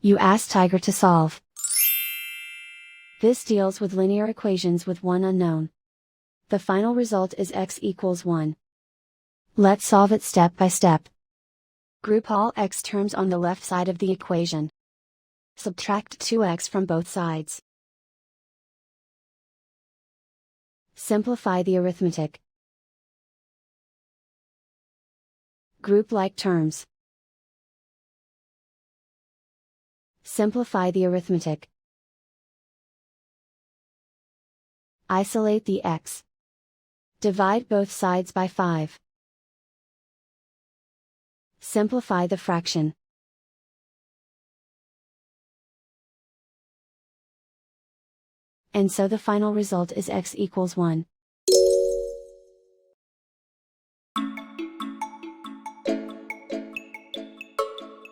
You ask Tiger to solve. This deals with linear equations with one unknown. The final result is x equals 1. Let's solve it step by step. Group all x terms on the left side of the equation. Subtract 2x from both sides. Simplify the arithmetic. Group like terms. Simplify the arithmetic. Isolate the x. Divide both sides by 5. Simplify the fraction. And so the final result is x equals 1.